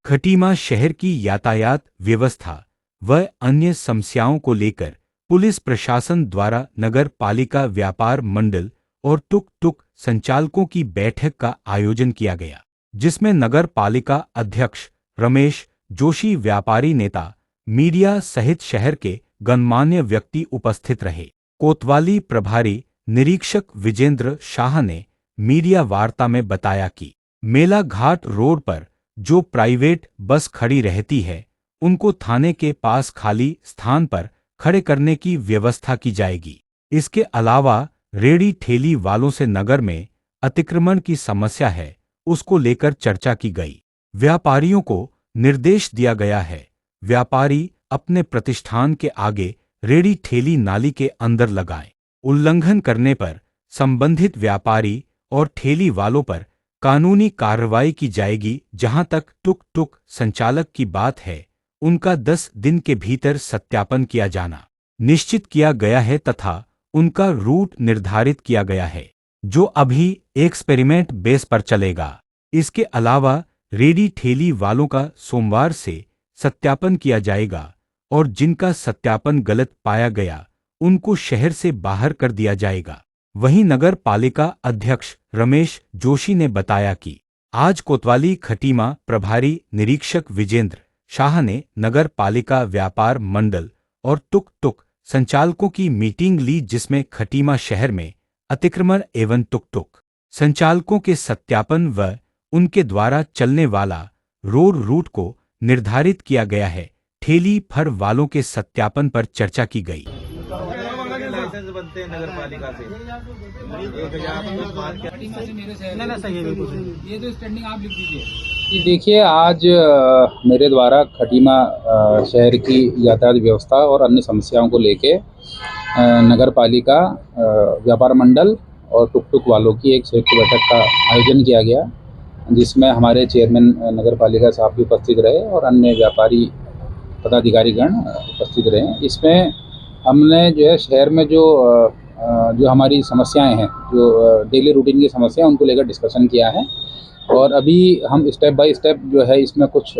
खटीमा शहर की यातायात व्यवस्था व अन्य समस्याओं को लेकर पुलिस प्रशासन द्वारा नगर पालिका व्यापार मंडल और टुक टुक संचालकों की बैठक का आयोजन किया गया, जिसमें नगर पालिका अध्यक्ष रमेश जोशी, व्यापारी नेता, मीडिया सहित शहर के गणमान्य व्यक्ति उपस्थित रहे। कोतवाली प्रभारी निरीक्षक विजेंद्र शाह ने मीडिया वार्ता में बताया कि मेला घाट रोड पर जो प्राइवेट बस खड़ी रहती है, उनको थाने के पास खाली स्थान पर खड़े करने की व्यवस्था की जाएगी। इसके अलावा रेहड़ी ठेली वालों से नगर में अतिक्रमण की समस्या है, उसको लेकर चर्चा की गई। व्यापारियों को निर्देश दिया गया है, व्यापारी अपने प्रतिष्ठान के आगे रेहड़ी ठेली नाली के अंदर लगाएं। उल्लंघन करने पर संबंधित व्यापारी और ठेली वालों पर कानूनी कार्रवाई की जाएगी। जहां तक टुक टुक संचालक की बात है, उनका 10 दिन के भीतर सत्यापन किया जाना निश्चित किया गया है तथा उनका रूट निर्धारित किया गया है, जो अभी एक्सपेरिमेंट बेस पर चलेगा। इसके अलावा रेहड़ी ठेली वालों का सोमवार से सत्यापन किया जाएगा और जिनका सत्यापन गलत पाया गया, उनको शहर से बाहर कर दिया जाएगा। वहीं नगर पालिका अध्यक्ष रमेश जोशी ने बताया कि आज कोतवाली खटीमा प्रभारी निरीक्षक विजेंद्र शाह ने नगर पालिका व्यापार मंडल और टुक टुक संचालकों की मीटिंग ली, जिसमें खटीमा शहर में अतिक्रमण एवं टुक टुक संचालकों के सत्यापन व उनके द्वारा चलने वाला रोड रूट को निर्धारित किया गया है। ठेली फर वालों के सत्यापन पर चर्चा की गई। लाइसेंस बनते हैं नगर पालिका से 1000 ये तो स्टैंडिंग आप लिख दीजिए। देखिए, आज मेरे द्वारा खटीमा शहर की यातायात व्यवस्था और अन्य समस्याओं को लेके नगर पालिका व्यापार मंडल और टुक टुक वालों की एक संयुक्त बैठक का आयोजन किया गया, जिसमें हमारे चेयरमैन नगर पालिका साहब भी उपस्थित रहे और अन्य व्यापारी पदाधिकारीगण उपस्थित रहे। इसमें हमने जो है शहर में जो हमारी समस्याएं हैं, जो डेली रूटीन की समस्याएं, उनको लेकर डिस्कशन किया है और अभी हम स्टेप बाय स्टेप जो है इसमें कुछ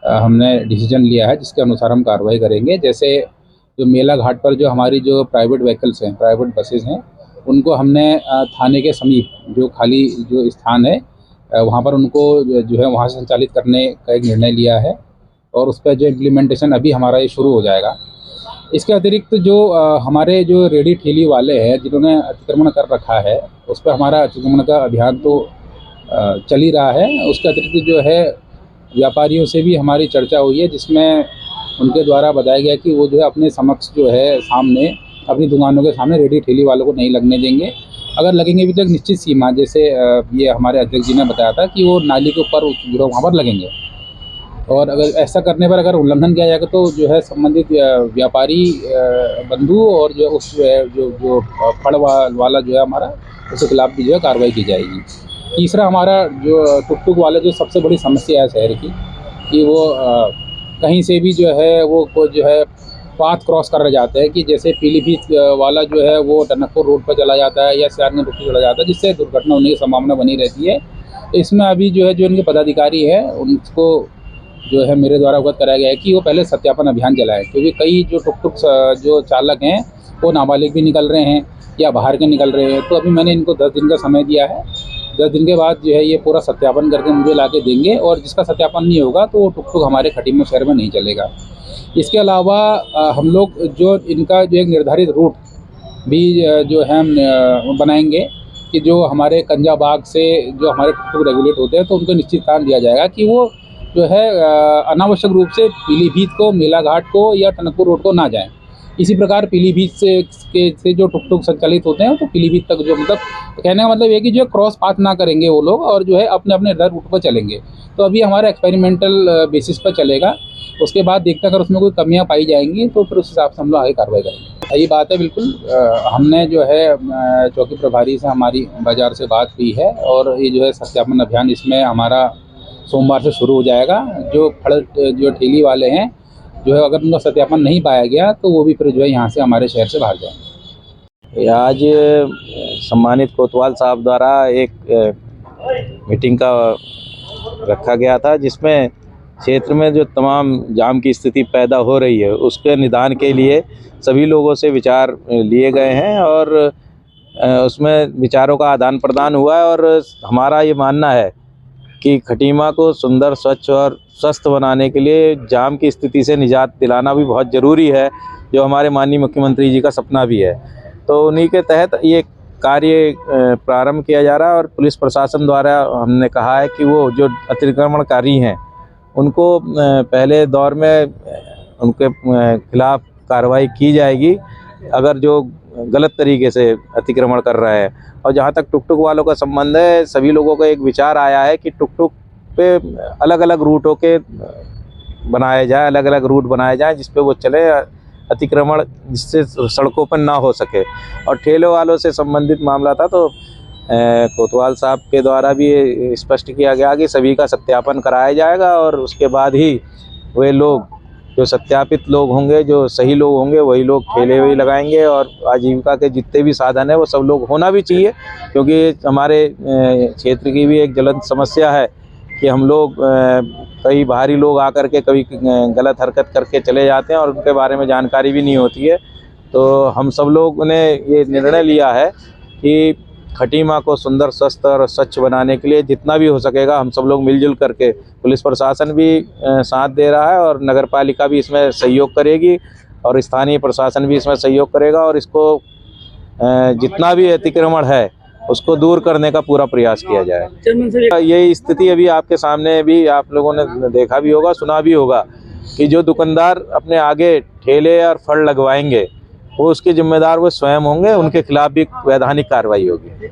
हमने डिसीजन लिया है, जिसके अनुसार हम कार्रवाई करेंगे। जैसे जो मेला घाट पर जो हमारी जो प्राइवेट व्हीकल्स हैं, प्राइवेट बसेस हैं, उनको हमने थाने के समीप जो खाली जो स्थान है वहाँ पर उनको जो है वहाँ से संचालित करने का एक निर्णय लिया है और उस पर जो इम्प्लीमेंटेशन अभी हमारा ये शुरू हो जाएगा। इसके अतिरिक्त जो हमारे जो रेहड़ी ठेली वाले हैं जिन्होंने अतिक्रमण कर रखा है, उस पर हमारा अतिक्रमण का अभियान तो चल ही रहा है। उसके अतिरिक्त जो है व्यापारियों से भी हमारी चर्चा हुई है, जिसमें उनके द्वारा बताया गया कि वो जो है अपने समक्ष जो है सामने अपनी दुकानों के सामने रेहड़ी ठेली वालों को नहीं लगने देंगे। अगर लगेंगे भी तो एक निश्चित सीमा, जैसे ये हमारे अध्यक्ष जी ने बताया था कि वो नाली के ऊपर वहाँ पर लगेंगे और अगर ऐसा करने पर अगर उल्लंघन किया जाएगा तो जो है संबंधित व्यापारी बंधु और जो उस जो फड़ वाला जो है हमारा, उसके खिलाफ भी जो है कार्रवाई की जाएगी। तीसरा, हमारा जो टुक टुक वाले जो सबसे बड़ी समस्या है शहर की, कि वो कहीं से भी जो है वो जो है पाथ क्रॉस कर जाते हैं, कि जैसे पीलीभीत वाला जो है वो टनकपुर रोड पर चला जाता है या सियारगंज रोड पर चला जाता है, जिससे दुर्घटना होने की संभावना बनी रहती है। इसमें अभी जो है जो इनके पदाधिकारी है उनको जो है मेरे द्वारा अवगत कराया गया है कि वो पहले सत्यापन अभियान चलाएं, क्योंकि कई जो टुक टुक जो चालक हैं वो नाबालिग भी निकल रहे हैं या बाहर के निकल रहे हैं। तो अभी मैंने इनको 10 दिन का समय दिया है। 10 दिन के बाद जो है ये पूरा सत्यापन करके मुझे ला के देंगे और जिसका सत्यापन नहीं होगा तो वो टुक टुक हमारे खटीमा शहर में नहीं चलेगा। इसके अलावा हम लोग जो इनका जो एक निर्धारित रूट भी जो है हम बनाएंगे, कि जो हमारे कंजा बाग से जो हमारे टुक टुक रेगुलेट होते हैं तो उनको निश्चित स्थान दिया जाएगा कि वो जो है अनावश्यक रूप से पीलीभीत को, मेला घाट को या टनकपुर रोड को ना जाएं। इसी प्रकार पीलीभीत से जो टुक टुक संचालित होते हैं तो पीलीभीत तक जो मतलब कहने का मतलब ये कि जो क्रॉस पाथ ना करेंगे वो लोग और जो है अपने अपने रूट पर चलेंगे। तो अभी हमारा एक्सपेरिमेंटल बेसिस पर चलेगा। उसके बाद देखते अगर उसमें कोई कमियां पाई जाएंगी तो फिर उस हिसाब से हम लोग आगे कार्रवाई करेंगे। सही बात है, बिल्कुल। हमने जो है चौकी प्रभारी से हमारी बाजार से बात हुई है और ये जो है सत्यापन अभियान इसमें हमारा सोमवार से शुरू हो जाएगा। जो ठेली वाले हैं जो है अगर उनका सत्यापन नहीं पाया गया तो वो भी फिर जो है यहाँ से हमारे शहर से बाहर जाएंगे। आज सम्मानित कोतवाल साहब द्वारा एक मीटिंग का रखा गया था, जिसमें क्षेत्र में जो तमाम जाम की स्थिति पैदा हो रही है उसके निदान के लिए सभी लोगों से विचार लिए गए हैं और उसमें विचारों का आदान प्रदान हुआ है। और हमारा ये मानना है कि खटीमा को सुंदर, स्वच्छ और स्वस्थ बनाने के लिए जाम की स्थिति से निजात दिलाना भी बहुत ज़रूरी है, जो हमारे माननीय मुख्यमंत्री जी का सपना भी है। तो उन्हीं के तहत ये कार्य प्रारंभ किया जा रहा है और पुलिस प्रशासन द्वारा हमने कहा है कि वो जो अतिक्रमणकारी हैं उनको पहले दौर में उनके खिलाफ कार्रवाई की जाएगी अगर जो गलत तरीके से अतिक्रमण कर रहे हैं। और जहाँ तक टुक टुक वालों का संबंध है, सभी लोगों का एक विचार आया है कि टुक टुक पे अलग अलग रूटों के बनाए जाए, अलग अलग रूट बनाए जाए जिस पे वो चले, अतिक्रमण जिससे सड़कों पर ना हो सके। और ठेले वालों से संबंधित मामला था तो कोतवाल साहब के द्वारा भी स्पष्ट किया गया कि सभी का सत्यापन कराया जाएगा और उसके बाद ही वे लोग जो सत्यापित लोग होंगे, जो सही लोग होंगे, वही लोग ठेले वही लगाएंगे। और आजीविका के जितने भी साधन है वो सब लोग होना भी चाहिए, क्योंकि हमारे क्षेत्र की भी एक ज्वलंत समस्या है कि हम लोग कई बाहरी लोग आकर के कभी गलत हरकत करके चले जाते हैं और उनके बारे में जानकारी भी नहीं होती है। तो हम सब लोगों ने ये निर्णय लिया है कि खटीमा को सुंदर, स्वस्थ और स्वच्छ बनाने के लिए जितना भी हो सकेगा हम सब लोग मिलजुल करके, पुलिस प्रशासन भी साथ दे रहा है और नगर पालिका भी इसमें सहयोग करेगी और स्थानीय प्रशासन भी इसमें सहयोग करेगा और इसको जितना भी अतिक्रमण है उसको दूर करने का पूरा प्रयास किया जाए। ये स्थिति अभी आपके सामने भी आप लोगों ने देखा भी होगा, सुना भी होगा कि जो दुकानदार अपने आगे ठेले और फड़ लगवाएंगे वो उसके जिम्मेदार वो स्वयं होंगे, उनके खिलाफ भी वैधानिक कार्रवाई होगी।